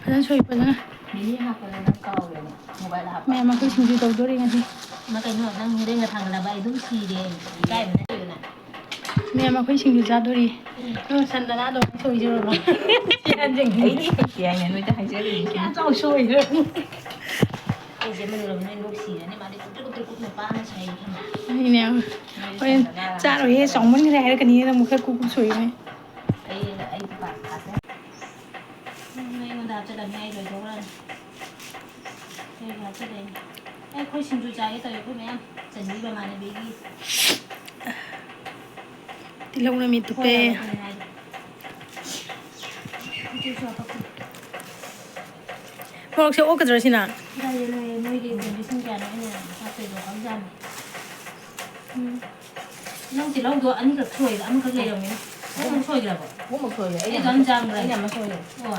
ꯐꯖꯅ ꯁꯣꯏ ꯐꯖꯅ ꯃꯤꯅꯤ ꯍꯥꯞꯄꯗ ꯀꯥꯎꯔꯦꯅꯦ ꯃꯣꯕꯥꯏꯜ ꯍꯥꯞꯄ ꯃꯌꯥꯝ ꯑꯩꯈꯣꯏ ꯁꯤꯡꯖꯨ ꯇꯧꯗꯣꯔꯤ ꯉꯁꯤ ꯃꯥ ꯀꯩꯅꯣ ꯅꯪ ꯍꯣꯔꯦꯟꯒ ꯊꯥꯡꯒꯠꯂꯕ ꯑꯩ ꯑꯗꯨꯝ ꯁꯤꯔꯦ ꯏꯀꯥꯏꯕ ꯅꯠꯇꯦꯗꯅ ꯃꯌꯥꯝ ꯑꯩꯈꯣꯏ ꯁꯤꯡꯖꯨ ꯆꯥꯗꯣꯔꯤ ꯁꯟꯗꯅꯥꯗꯣ ꯁꯣꯏꯖꯔꯕ ꯑꯩꯗꯤ ꯍꯩꯇꯦ ꯍꯥꯏꯅ ꯅꯣꯏꯗ ꯍꯥꯏꯖꯔꯤꯅꯤ ꯀꯌꯥ ꯆꯥꯎ ꯁꯣꯏꯈ꯭ꯔꯕꯅꯤ ꯑꯩꯁꯦ ꯃꯅꯨꯔꯕꯅ ꯂꯣꯛ ꯁꯤꯔꯅꯤ ꯃꯥꯗꯤ ꯀꯨꯞꯇ꯭ꯔꯨ ꯀꯨꯞꯅ ꯄꯥꯅ ꯁꯥꯏ ꯊꯝꯃꯦ ꯑꯩꯅꯦ ꯍꯣꯔꯦꯟ ꯆꯥꯔꯣꯏꯍꯦ ꯆꯥꯎꯃꯟꯈ꯭ꯔꯦ ꯍꯥꯏꯔꯛꯀꯅꯤꯅ ꯑꯃꯨꯛ ꯈꯔ ꯀꯨꯞ ꯁꯣꯏꯕꯅꯤ ꯑꯩꯗꯤ ꯄꯥꯁ ꯑꯩꯉꯣꯟꯗ ꯍꯥꯞꯆꯤꯜꯂꯝꯃꯤ ꯑꯩ ꯂꯣꯏꯊꯣꯛꯈ꯭ꯔꯅꯤ ꯑꯩꯒꯤ ꯍꯥꯞꯆꯤꯜꯂꯛꯏꯅꯤ ꯑꯩꯈꯣꯏ ꯁꯤꯡꯖꯨ ꯆꯥꯒꯦ ꯇꯧꯋꯦ ꯑꯩꯈꯣꯏ ꯃꯌꯥꯝ ꯆꯟꯕꯤ ꯃꯃꯥꯟꯅꯕꯤꯒꯤ ꯇꯤꯜꯍꯧꯅ ꯃꯤ ꯇꯨꯞꯄꯦ ꯃꯣꯔꯣꯛꯁꯦ ꯑꯣꯛꯀꯗ꯭ꯔꯣ ꯁꯤꯅ ꯅꯣꯏꯒꯤ ꯀꯟꯗꯤꯁꯟ ꯀꯌꯥꯅꯣ ꯑꯩꯅ ꯍꯥꯞꯇꯣꯏꯗꯣ ꯈꯪꯖꯥꯠꯅꯤ ꯅꯪ ꯇꯤꯜꯍꯧꯗꯣ ꯑꯅꯤꯈꯛ ꯁꯣꯏꯗ ꯑꯃꯈꯛ ꯂꯩꯔꯝꯃꯤꯅ ꯑꯍꯨꯝ ꯁꯣꯏꯈ꯭ꯔꯕ ꯑꯍꯨꯝꯃꯛ ꯁꯣꯏꯈ꯭ꯔꯦ ꯑꯩ ꯑꯗꯨꯝ ꯆꯥꯡꯈ꯭ꯔꯦ ꯑꯩꯅ ꯑꯃ ꯁꯣꯏꯔꯦ ꯑꯣ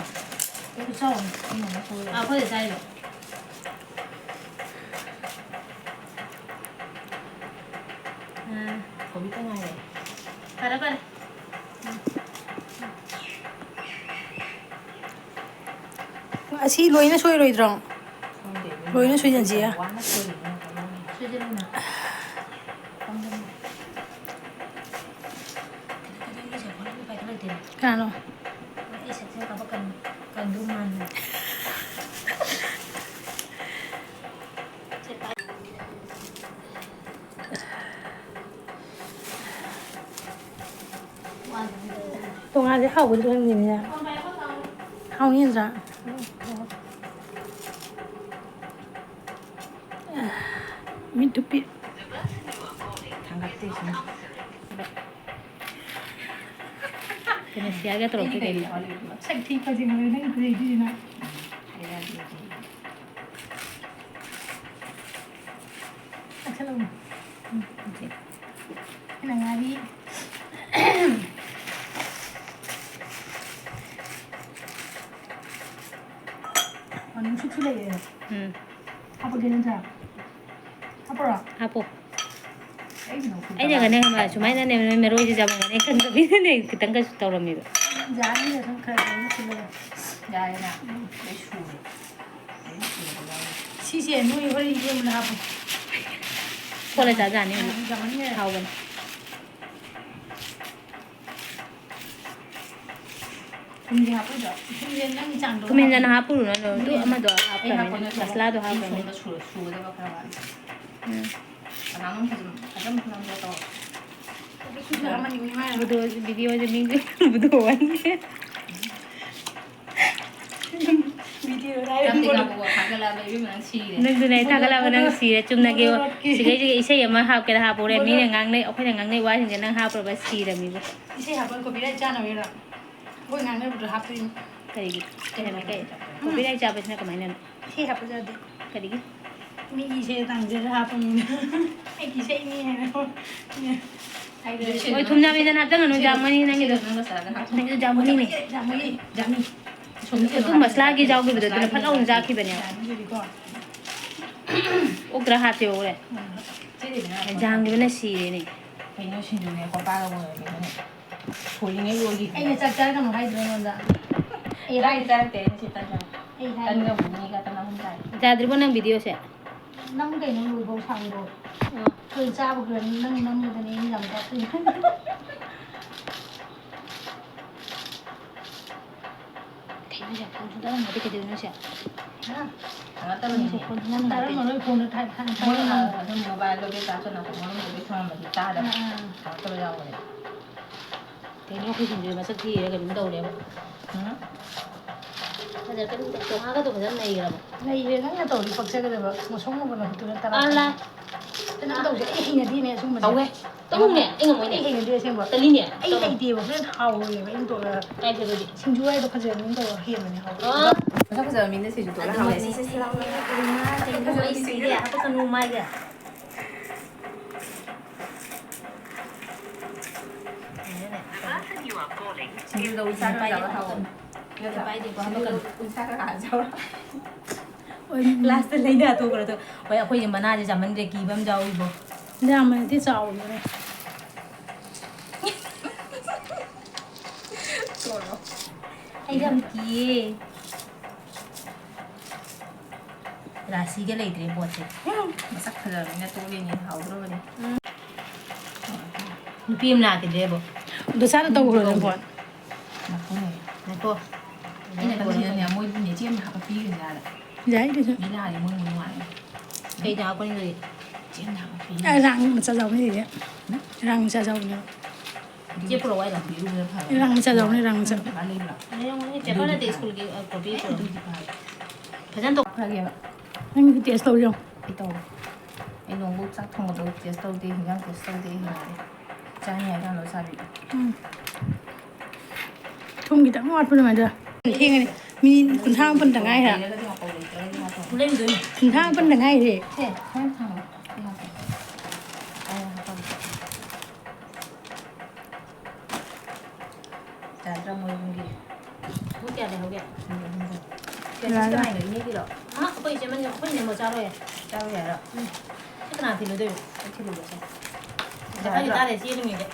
ꯑꯗꯨ ꯆꯥꯎꯅꯤ ꯑꯩꯅ ꯑꯃ ꯁꯣꯏꯔꯦ ꯑꯩꯈꯣꯏꯗ ꯆꯥꯏꯕ ꯀꯣꯕꯤꯇ ꯉꯥꯏꯔꯦ ꯐꯔꯦ ꯐꯔꯦ ꯑꯁꯤ ꯂꯣꯏꯅ ꯁꯣꯏꯔꯣꯏꯗ꯭ꯔꯣ ꯂꯣꯏꯅ ꯁꯣꯏꯖꯟꯁꯤꯌꯦ ꯀꯅꯥꯅꯣ ꯑꯩ ꯁꯛꯁꯦ ꯀꯪꯗꯧ ꯃꯥꯟꯕ ꯇꯣꯉꯥꯟꯁꯦ ꯍꯥꯎꯒꯗ꯭ꯔꯥ ꯈꯪꯗꯦꯅꯦ ꯍꯥꯎꯅꯤꯗ꯭ꯔꯥ ꯃꯤ ꯇꯨꯞꯄꯤ ꯊꯥꯡꯒꯠꯇꯦ ꯁꯤꯅ ꯀꯩꯅꯣ ꯁꯤꯌꯥꯔꯒ ꯇꯧꯔꯛꯀꯦ ꯀꯩꯅꯣ ꯁꯛ ꯊꯤ ꯈꯖꯤꯛ ꯅꯪ ꯐꯖꯩꯁꯤꯅ ꯑꯩꯅ ꯉꯥꯔꯤ ꯅꯨꯡꯁꯤꯠꯁꯨ ꯂꯩꯌꯦ ꯍꯥꯞꯄꯒꯦ ꯅꯠꯇ꯭ꯔꯥ ꯍꯥꯞꯄ꯭ꯔꯣ ꯍꯥꯞꯄꯣ ꯑꯩꯅꯒꯅꯦ ꯁꯨꯃꯥꯏꯅꯅꯦ ꯃꯔꯣꯏꯁꯦ ꯆꯥꯃꯒꯅꯦ ꯈꯪꯗꯕꯤꯗꯅꯦ ꯈꯤꯇꯪ ꯀꯩꯁꯨ ꯇꯧꯔꯝꯃꯦꯕ ꯌꯥꯅꯤꯗ ꯁꯨꯝ ꯈꯔ ꯌꯥꯔꯦꯅ ꯑꯩ ꯁꯨꯔꯦ ꯁꯤꯁꯦ ꯅꯣꯏ ꯍꯣꯔꯦꯟ ꯌꯦꯡꯕꯗ ꯍꯥꯞꯄꯣ ꯀꯣꯠꯂ ꯆꯥꯖꯥꯅꯤ ꯍꯥꯎꯕꯅꯤ ꯊꯨꯝꯗꯤ ꯍꯥꯞꯄꯣꯏꯗ꯭ꯔꯣ ꯊꯨꯝꯁꯦ ꯅꯪꯒꯤ ꯆꯥꯡꯗꯣ ꯊꯨꯝ ꯍꯥꯞꯄꯨꯔꯣ ꯑꯗꯨ ꯑꯃꯗꯣ ꯍꯥꯞꯈ꯭ꯔꯕꯅꯤꯅ ꯃꯁꯂꯥꯗꯣ ꯍꯥꯞꯈ꯭ꯔꯕꯅꯤꯅ ꯁꯨꯒꯗꯕ ꯈꯔ ꯋꯥꯠꯂꯤ ꯀꯅꯥꯅꯣꯝ ꯐꯖꯅ ꯐꯖꯅ ꯇꯧꯔꯣ ꯚꯤꯗꯤꯑꯣꯁꯦ ꯃꯤꯡ ꯕꯨꯗꯣ ꯋꯥꯅꯤ ꯅꯪꯗꯨꯅ ꯑꯩ ꯊꯥꯒꯠꯂꯛꯑꯕ ꯅꯪ ꯁꯤꯔꯦ ꯆꯨꯝꯅꯒꯤ ꯁꯤꯈꯩꯁꯤꯒ ꯏꯁꯩ ꯑꯃ ꯍꯥꯞꯀꯦꯔꯥ ꯍꯥꯞꯄꯨꯔꯦ ꯃꯤꯅ ꯉꯥꯡꯅꯩ ꯑꯩꯈꯣꯏꯅ ꯉꯥꯡꯅꯩ ꯋꯥꯁꯤꯡꯁꯦ ꯅꯪ ꯍꯥꯞꯄꯨꯔꯕ ꯁꯤꯔꯝꯃꯤꯕ ꯏꯁꯩ ꯍꯥꯞꯄ ꯀꯣꯄꯤꯔꯥꯏꯠ ꯆꯥꯅꯕꯒꯤꯔꯣ ꯑꯩꯈꯣꯏ ꯉꯥꯡꯅꯕꯗꯣ ꯍꯥꯞꯇꯣꯏꯅꯤ ꯀꯔꯤꯒꯤ ꯀꯣꯄꯤꯔꯥꯏꯠ ꯆꯥꯕꯁꯤꯅ ꯀꯃꯥꯏꯅꯅꯣ ꯏꯁꯩ ꯍꯥꯞꯄ ꯌꯥꯗꯦ ꯀꯔꯤꯒꯤ ꯃꯤꯒꯤ ꯏꯁꯩ ꯇꯥꯡꯖꯔ ꯍꯥꯞꯄꯅꯤꯅ ꯑꯩꯒꯤ ꯏꯁꯩꯅꯤ ꯍꯥꯏꯅ ꯍꯣꯏ ꯊꯨꯝꯖꯥꯃꯤꯗꯅ ꯍꯥꯞꯆꯟꯒꯅꯨ ꯖꯥꯝꯃꯅꯤ ꯅꯪꯒꯤꯗꯣ ꯅꯪꯒꯤꯗꯣ ꯖꯥꯝꯃꯅꯤꯅꯦ ꯖꯥꯃꯤ ꯑꯗꯨ ꯃꯁꯂꯥꯒꯤ ꯌꯥꯎꯈꯤꯕꯗꯣ ꯑꯗꯨꯅ ꯐꯠ ꯂꯥꯎꯅ ꯆꯥꯈꯤꯕꯅꯦꯕ ꯑꯣꯛꯇ꯭ꯔꯥ ꯍꯥꯞꯁꯦ ꯑꯣꯛꯔꯦ ꯖꯥꯝꯒꯤꯕꯅ ꯁꯤꯔꯦꯅꯦ ꯀꯩꯅꯣ ꯁꯤꯡꯖꯨꯅꯦ ꯀꯣꯄꯥꯒ ꯑꯣꯏꯔꯕꯅꯤꯅꯦ ꯁꯣꯏꯔꯤꯉꯩ ꯂꯣꯏꯈꯤ ꯑꯩꯅ ꯆꯥꯛ ꯆꯥꯔꯛꯀꯅꯣ ꯍꯥꯏꯗ꯭ꯔꯣ ꯑꯩꯉꯣꯟꯗ ꯑꯩ ꯆꯥꯔꯛꯇꯦ ꯉꯁꯤ ꯇꯟꯒ ꯕꯨꯅꯤꯒ ꯇꯟ ꯑꯍꯨꯝ ꯆꯥꯏ ꯌꯥꯗ꯭ꯔꯤꯕꯣ ꯅꯪ ꯚꯤꯗꯤꯑꯣꯁꯦ ꯅꯪ ꯀꯩꯅꯣ ꯂꯣꯏꯐꯥꯎ ꯁꯥꯡꯗꯣ ꯑꯩꯈꯣꯏ ꯆꯥꯕ ꯅꯪ ꯅꯝꯕꯗꯅꯦ ꯑꯩꯅ ꯌꯥꯝ ꯀꯥꯞꯇꯣꯏꯅꯦ ꯀꯩꯅꯣꯁꯦ ꯐꯣꯟ ꯇꯧꯔꯝꯃꯗꯤ ꯀꯩꯗꯧꯅꯣꯁꯦ ꯇꯥꯔꯝꯃꯔꯣꯏ ꯐꯣꯟꯗ ꯃꯣꯕꯥꯏꯜꯗꯣ ꯕꯦꯇꯥꯁꯨ ꯃꯅꯨꯡꯗ ꯊꯝꯃꯝꯃꯗꯤ ꯇꯥꯗꯕ ꯊꯥꯔꯛꯇꯕ ꯌꯥꯎꯕꯅꯦ ꯀꯩꯅꯣ ꯑꯩꯈꯣꯏꯁꯤꯡꯁꯦ ꯃꯁꯛ ꯊꯤꯔꯦ ꯀꯩꯅꯣꯝ ꯇꯧꯔꯦꯕ ꯐꯖꯔꯛꯀꯅꯤꯗ ꯆꯣꯡꯉꯥꯒꯗꯣ ꯐꯖꯅ ꯅꯩꯈ꯭ꯔꯕ ꯅꯩꯔꯦ ꯅꯪꯅ ꯇꯧꯔꯗꯤ ꯄꯛꯆꯒꯗꯕ ꯃꯁꯣꯡ ꯃꯕꯅ ꯍꯨꯠꯇꯨꯅ ꯇꯔꯥ ꯑꯜꯂꯥ ꯅꯪ ꯇꯧꯁꯦ ꯑꯩ ꯍꯩꯅꯗꯦꯅꯦ ꯑꯁꯨꯝꯕꯁꯦ ꯇꯧꯋꯦ ꯇꯧꯅꯦ ꯑꯩ ꯉꯝꯃꯣꯏꯅꯦ ꯑꯩ ꯍꯩꯅꯗꯦ ꯑꯁꯦꯡꯕ ꯇꯜꯂꯤꯅꯦ ꯑꯩ ꯍꯩꯇꯦꯕ ꯍꯣꯔꯦꯟ ꯍꯥꯎꯔꯣꯏꯕ ꯑꯩꯅ ꯇꯧꯔꯒ ꯀꯥꯏꯗꯕꯗꯤ ꯁꯤꯡꯖꯨ ꯍꯥꯏꯗꯣ ꯐꯖꯕ ꯃꯤꯅ ꯇꯧꯔꯒ ꯍꯦꯟꯕꯅꯦ ꯍꯥꯎꯕ ꯃꯁꯛ ꯐꯖꯕ ꯃꯤꯅ ꯁꯤꯡꯖꯨ ꯇꯧꯔ ꯍꯥꯎꯋꯦ ꯀꯩꯅꯣ ꯑꯩ ꯁꯤꯔꯦ ꯍꯥꯄꯛꯀꯅꯨ ꯃꯥꯏꯒ ꯁꯤꯡꯖꯨꯗ ꯎꯟꯁꯥꯒ ꯆꯥꯕ ꯍꯥꯎꯕꯅꯤ ꯎꯟꯁꯥꯒ ꯍꯥꯟꯅ ꯆꯥꯎꯔ ꯂꯥꯁꯇ ꯂꯩꯅ ꯇꯣꯛꯈ꯭ꯔꯗꯣ ꯍꯣꯏ ꯑꯩꯈꯣꯏꯁꯦ ꯃꯅꯥꯁꯦ ꯆꯥꯃꯟꯗ꯭ꯔꯦ ꯀꯤꯕ ꯑꯃ ꯌꯥꯎꯏꯕꯣ ꯌꯥꯝꯅꯗꯤ ꯆꯥꯎꯕꯅꯦ ꯑꯩ ꯌꯥꯝ ꯀꯤꯌꯦ ꯔꯥꯁꯤꯒ ꯂꯩꯇ꯭ꯔꯦ ꯄꯣꯠꯁꯦ ꯃꯁꯛ ꯐꯖꯕꯅꯤꯅ ꯇꯣꯛꯂꯤꯅꯤ ꯍꯥꯎꯗ꯭ꯔꯕꯅꯤ ꯅꯨꯄꯤ ꯑꯃ ꯂꯥꯛꯈꯤꯗ꯭ꯔꯦꯕꯣ ꯗꯣꯁꯥꯅ ꯇꯧꯈ꯭ꯔꯣ ꯐꯣꯟ ꯅꯈꯣꯅꯦ ꯉꯥꯏꯈꯣ ꯑꯩꯅ ꯈꯜꯂꯤꯁꯤꯅꯅꯦ ꯃꯣꯏꯕꯨ ꯅꯦꯆꯦꯝꯅ ꯍꯥꯞꯄꯤꯒꯅꯤ ꯍꯥꯏꯔ ꯌꯥꯏ ꯀꯩꯁꯨ ꯃꯤ ꯂꯥꯛꯑꯗꯤ ꯃꯣꯏ ꯅꯨꯡꯉꯥꯏꯔꯦ ꯀꯩꯗ ꯍꯥꯞꯄꯅꯤ ꯆꯦꯝꯅ ꯍꯥꯞꯄꯤ ꯔꯥꯡ ꯃꯆꯥ ꯆꯥꯎꯕꯅꯤ ꯔꯥꯡ ꯃꯆꯥ ꯆꯥꯎꯕꯅꯦꯕ ꯆꯦ ꯄꯨꯔꯛꯑꯣ ꯍꯥꯏꯔꯣ ꯄꯤꯔꯨꯕꯅ ꯐꯔꯦ ꯔꯥꯡ ꯃꯆꯥ ꯆꯥꯎꯕꯅꯤ ꯔꯥꯡ ꯃꯆꯥ ꯂꯩꯕ꯭ꯔꯥ ꯂꯩꯔꯝꯒꯅꯤ ꯄꯦꯄꯔ ꯅꯠꯇꯦ ꯁ꯭ꯀꯨꯜꯒꯤ ꯀꯣꯄꯤ ꯑꯗꯨꯗꯤ ꯐꯔꯦ ꯐꯖꯅ ꯇꯧ ꯈꯔꯒꯦꯕ ꯅꯪꯒꯤ ꯇꯦꯁ ꯇꯧ ꯌꯦꯡꯉꯣ ꯑꯩ ꯇꯧꯔꯦ ꯑꯩ ꯅꯣꯡꯕꯨ ꯆꯥꯛ ꯊꯣꯡꯕꯗꯣ ꯇꯦꯁ ꯇꯧꯗꯦ ꯍꯤꯟꯖꯥꯡ ꯇꯦꯁ ꯇꯧꯗꯦ ꯍꯤꯡꯉꯥꯏ ꯆꯥꯅꯤ ꯍꯥꯏꯀꯥꯟꯗ ꯆꯥꯕꯤꯗꯣ ꯊꯨꯝ ꯈꯤꯇꯪ ꯋꯥꯠꯄ ꯑꯗꯨꯃꯥꯏꯅ ꯊꯦꯡꯉꯅꯤ ꯃꯤꯅꯤꯠ 38 ꯉꯥꯏꯔꯦ ꯂꯩꯔꯒꯗꯤ ꯃꯄꯧ ꯂꯩꯇ꯭ꯔꯒꯗꯤ ꯍꯥꯞꯄꯣ ꯂꯩꯗꯣꯏꯅꯤ 38 ꯉꯥꯏꯔꯦ ꯁꯦ ꯁꯨꯃꯥꯏꯅ ꯊꯝꯃꯣ ꯑꯩ ꯍꯥꯞꯄꯦ ꯑꯩ ꯍꯥꯞꯄꯒꯦ ꯆꯥꯗ꯭ꯔꯥ ꯃꯣꯏꯒꯤ ꯄꯨꯡ ꯀꯌꯥ ꯂꯩꯍꯧꯒꯦ ꯀꯦꯁꯤꯁ ꯀꯅꯥꯏꯅꯣ ꯏꯅꯦꯒꯤꯔꯣ ꯑꯩꯈꯣꯏ ꯏꯆꯦ ꯑꯩꯈꯣꯏ ꯅꯦꯝꯕꯣ ꯆꯥꯔꯣꯏ ꯆꯥꯕ ꯌꯥꯔꯣ ꯁꯤ ꯀꯅꯥ ꯊꯤꯜꯂꯨꯗꯣꯏꯕ ꯑꯩ ꯊꯤꯜꯂꯨꯒꯦꯁꯦ ꯆꯠꯄꯒꯤ ꯇꯥꯔꯦ ꯆꯦꯜꯂꯤꯉꯩꯗ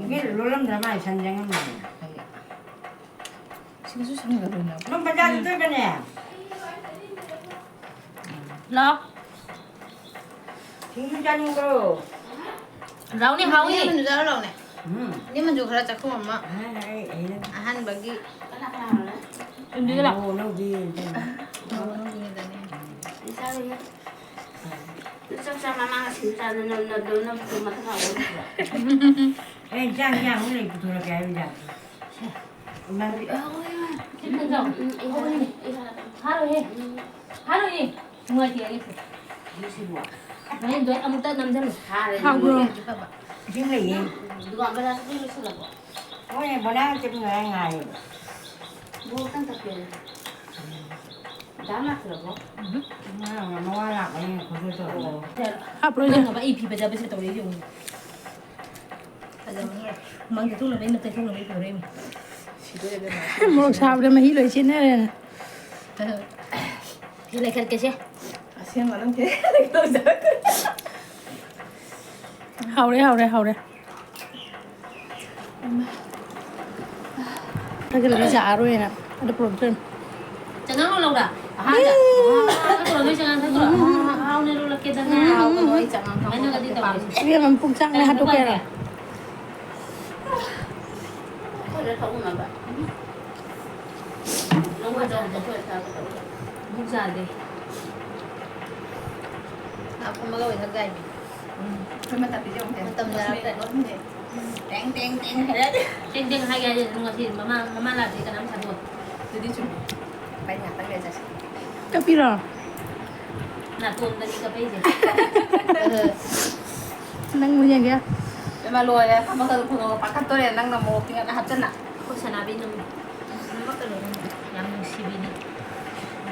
이게 롤랑 드라마 전쟁은 시그수 상가로냐 넌 바자도 들거네. ꯂꯥꯎ 중국자는 거. ꯂꯥꯎꯅꯤ ꯍꯥꯎꯅꯤ ꯅꯦꯝꯃꯟꯁꯨ ꯆꯥꯔ ꯂꯥꯎꯅꯦ 응. ꯅꯦꯝꯃꯟꯁꯨ ꯈꯔ ꯆꯥꯛꯈꯨꯝ ꯑꯃ 애는 ꯑꯍꯥꯟꯕꯒꯤ ꯆꯨꯝꯗꯤꯒ ꯂꯥꯎ 너기 ꯃꯅꯨꯡꯒꯤꯗꯅꯦ 애 짱짱 오늘 부터럽게 알자. 엄마 하루에 하루에 정말 기억했어 너 아무 때 남자는 하고 힘을 얘. 누가 안 받아서 삐를 쓰려고 오늘 뭐나 좀 가야 해. 뭐 깜짝이야 남았더라고 뭐 하려고 해. 거기서. 앞으로 그런 이제 거봐 이 비벼 잡으실 때 우리 좀 망게 통로 맨 밑에 통로 밑에 그래 모르고 사업을 막 일을 지내래 그래 그렇게 해 아시안가는 게 하오래 그래 이제 아로에나 ada problem jangan lo udah ada kalau misalnya kan kalau nih lo lagi dengan kalau ai chẳng ăn mana không nggak ditahu dia mampu sang hatu kera có để không mà bạn nó qua đâu để quên sao cái đó buka deh aku mau gawe thằng gầy 그러면 다 비벼면 돼 tâm ra tại nó thế teng teng teng thế đấy 땡땡 하게 하지 누가 지 마마 라지 그 남자 뭐 드디 좀 빨리 나가게 하자 kapira 나 돈 되니까 빼지 nang mo niya kaya mà lùi đấy không bao giờ cùng bắt cắt tôi để năng là một tiếng là hấp chân ạ 혹시 나비는 양시비니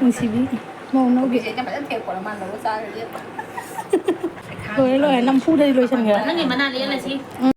ang sibi mau nấu vì kì thế cho phải rất thiệt của nó mà nó ra rồi chứ rồi nam phu đây rồi chẳng kìa 나는 게 많아 리얼 지